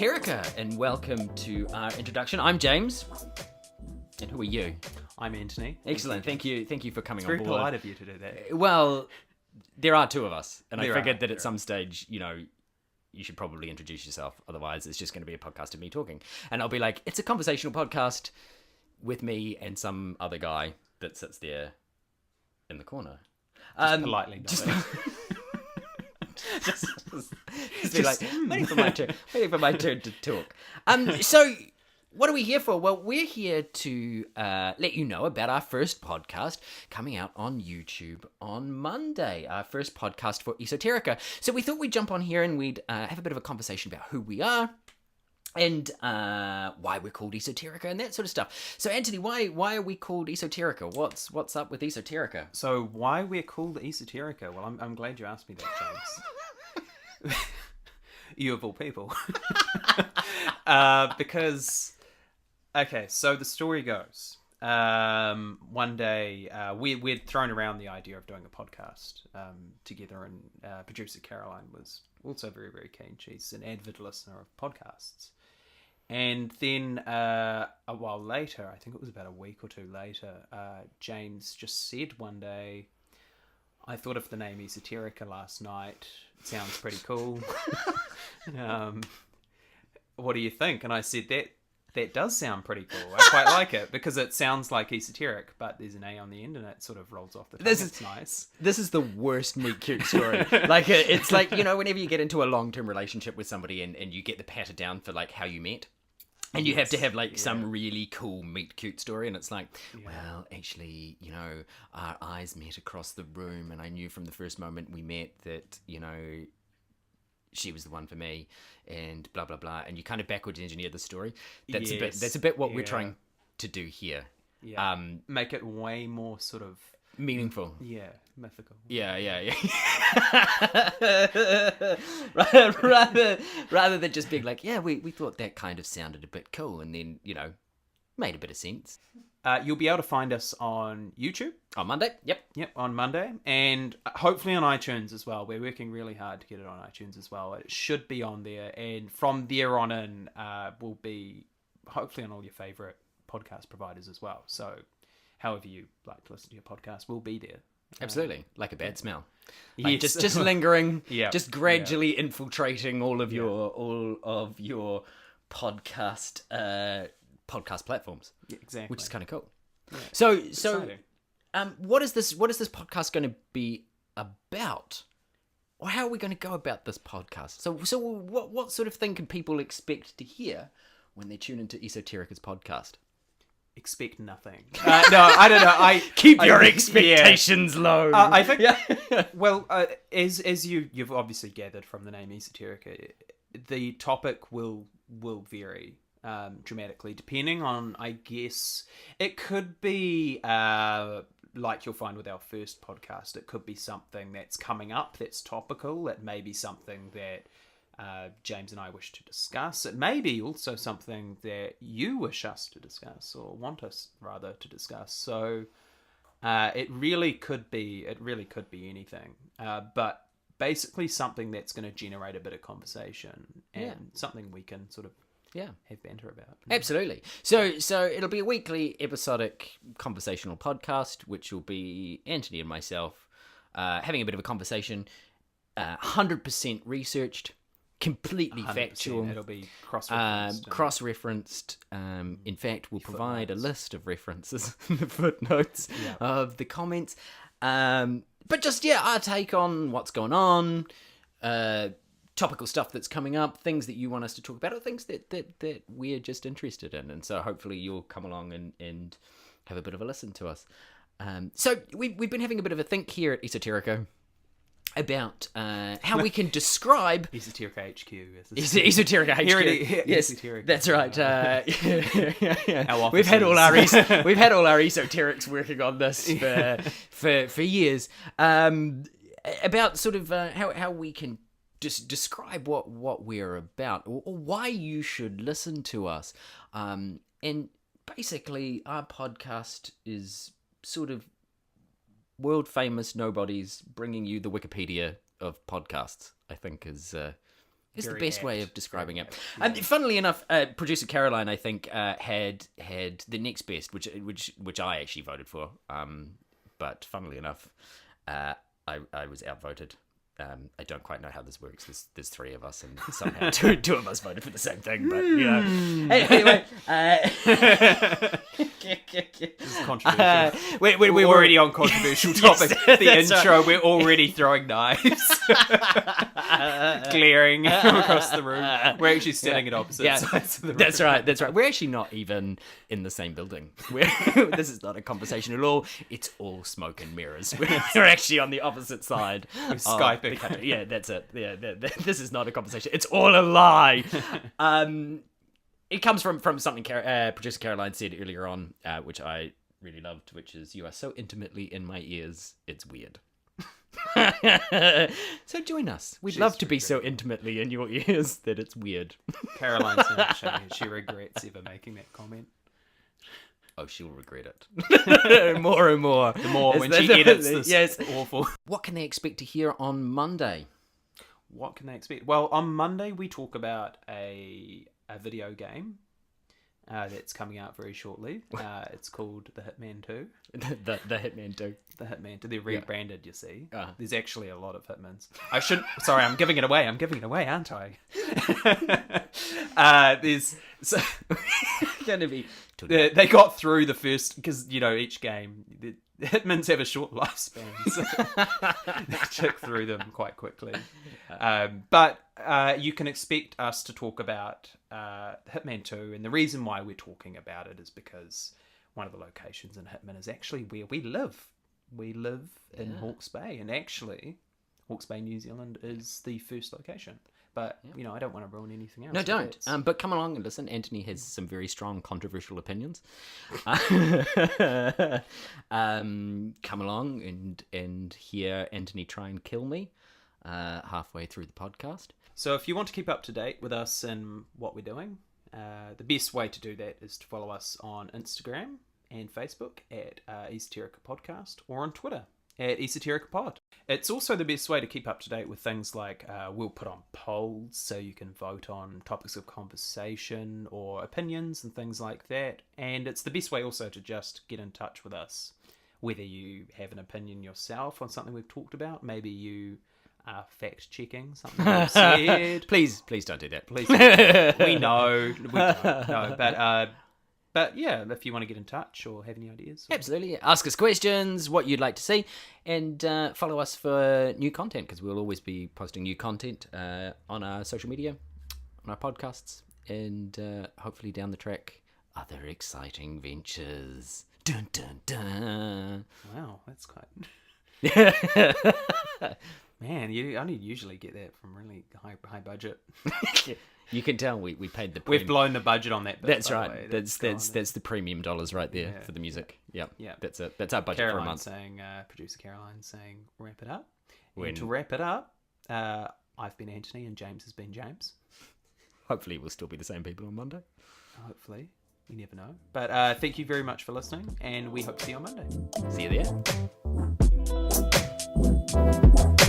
Esoterica, and welcome to our introduction. I'm James, and who are you? I'm Anthony. Excellent, thank you for coming on Very board. polite of you to do that. Well, there are two of us, and I There figured are, that at some stage, you should probably introduce yourself. Otherwise, it's just going to be a podcast of me talking, and I'll be like, it's a conversational podcast with me and some other guy that sits there in the corner. Just politely. Just be like, waiting for my turn to talk. So what are we here for? Well, we're here to let you know about our first podcast coming out on YouTube on Monday. Our first podcast for Esoterica. So we thought we'd jump on here and we'd have a bit of a conversation about who we are and why we're called Esoterica and that sort of stuff. So Anthony, why are we called Esoterica? What's up with Esoterica? So why we're called Esoterica? Well, I'm glad you asked me that, James. You of all people. Because, okay, so the story goes. One day, we'd thrown around the idea of doing a podcast together, and producer Caroline was also very, very keen. She's an avid listener of podcasts. And then a while later, I think it was about a week or two later, James just said one day, I thought of the name Esoterica last night. It sounds pretty cool. What do you think? And I said, that does sound pretty cool. I quite like it because it sounds like esoteric, but there's an A on the end and it sort of rolls off the tongue. It's nice. This is the worst meet cute story. It's like, whenever you get into a long-term relationship with somebody and you get the patter down for like how you met. And you have to have some really cool meet cute story, and it's like, well, actually, our eyes met across the room, and I knew from the first moment we met that, she was the one for me, and blah blah blah. And you kind of backwards engineer the story. That's a bit what we're trying to do here. Yeah. Make it way more sort of meaningful. Yeah, mythical. Yeah. rather than just being like, we thought that kind of sounded a bit cool, and then, made a bit of sense. You'll be able to find us on YouTube. On Monday? Yep, on Monday. And hopefully on iTunes as well. We're working really hard to get it on iTunes as well. It should be on there. And from there on in, will be hopefully on all your favourite podcast providers as well. So however you like to listen to your podcast, will be there. Absolutely. Like a bad smell. Yes. Just lingering, yeah. Just gradually infiltrating all of your podcast platforms. Yeah, exactly. Which is kind of cool. Yeah. So what is this podcast going to be about? Or how are we going to go about this podcast? So what sort of thing can people expect to hear when they tune into Esoterica's podcast? Expect nothing. No, I don't know. Keep your expectations low. I think. Well, as you've obviously gathered from the name Esoterica, the topic will vary dramatically depending on. I guess it could be like you'll find with our first podcast. It could be something that's coming up that's topical. It may be something that James and I wish to discuss. It may be also something that you wish us to discuss, or want us rather to discuss. So it really could be anything. But basically something that's going to generate a bit of conversation and something we can sort of have banter about. Absolutely. So it'll be a weekly episodic conversational podcast, which will be Anthony and myself having a bit of a conversation, 100% researched. Completely factual. It'll be cross-referenced. Cross-referenced. In fact, we'll provide a list of references in the footnotes of the comments. But just, our take on what's going on, topical stuff that's coming up, things that you want us to talk about, or things that we're just interested in. And so hopefully you'll come along and have a bit of a listen to us. So we've been having a bit of a think here at Esoterica about how we can describe Esoterica HQ. Esoterica HQ. Yes, Esoterica. That's right. We've had all our esoterics working on this for years. About sort of how we can just describe what we're about, or why you should listen to us. And basically, our podcast is sort of world famous nobodies bringing you the Wikipedia of podcasts, I think is is the Very best apt, way of describing very it. apt, And yeah. funnily enough, producer Caroline, I think, had the next best, which I actually voted for. But funnily enough, I was outvoted. I don't quite know how this works. There's three of us, and somehow two of us voted for the same thing. But you know, anyway, This is controversial. we're already on controversial topic. Yes, The that's intro, right. we're already throwing knives, glaring across the room. We're actually standing at opposite sides of the room. That's right. That's right. We're actually not even in the same building. This is not a conversation at all. It's all smoke and mirrors. We're actually on the opposite side. We're Skyping. Yeah, that's it. Yeah, this is not a conversation. It's all a lie. It comes from something producer Caroline said earlier on, which I really loved, which is, "You are so intimately in my ears, it's weird." So join us. We'd love to be so intimately in your ears that it's weird. Caroline's not showing it. She regrets ever making that comment. Oh, she'll regret it more and more. The more when she edits this. Yes. Awful. What can they expect to hear on Monday? What can they expect? Well, on Monday we talk about a video game that's coming out very shortly. It's called The Hitman 2. The Hitman 2. The Hitman 2. They're rebranded, you see. Uh-huh. There's actually a lot of Hitmans. Sorry, I'm giving it away. Aren't I? There's... So, Gonna be... They got through the first... Because, you know, each game... The Hitmans have a short lifespan, so they check through them quite quickly. But you can expect us to talk about Hitman 2, and the reason why we're talking about it is because one of the locations in Hitman is actually where we live. We live in Hawke's Bay, and actually Hawke's Bay, New Zealand is the first location. But, you know, I don't want to ruin anything else. No, don't. But come along and listen. Anthony has some very strong, controversial opinions. Come along and hear Anthony try and kill me halfway through the podcast. So if you want to keep up to date with us and what we're doing, the best way to do that is to follow us on Instagram and Facebook at Esoterica Podcast, or on Twitter at Esoterica Pod. It's also the best way to keep up to date with things like we'll put on polls so you can vote on topics of conversation or opinions and things like that. And it's the best way also to just get in touch with us, whether you have an opinion yourself on something we've talked about. Maybe you are fact-checking something we've said. Please don't do that. Please don't. We know. We don't know. But yeah, if you want to get in touch or have any ideas. Absolutely. Ask us questions, what you'd like to see, and follow us for new content, because we'll always be posting new content on our social media, on our podcasts, and hopefully down the track, other exciting ventures. Dun, dun, dun. Wow, that's quite... Man, I only usually get that from really high budget. You can tell we paid the. We've blown the budget on that bit. That's right. That's the premium dollars right there for the music. Yeah. That's it. That's our budget for a month. Producer Caroline saying, wrap it up. And to wrap it up, I've been Anthony and James has been James. Hopefully, we'll still be the same people on Monday. Hopefully, you never know. But thank you very much for listening, and we hope to see you on Monday. See you there.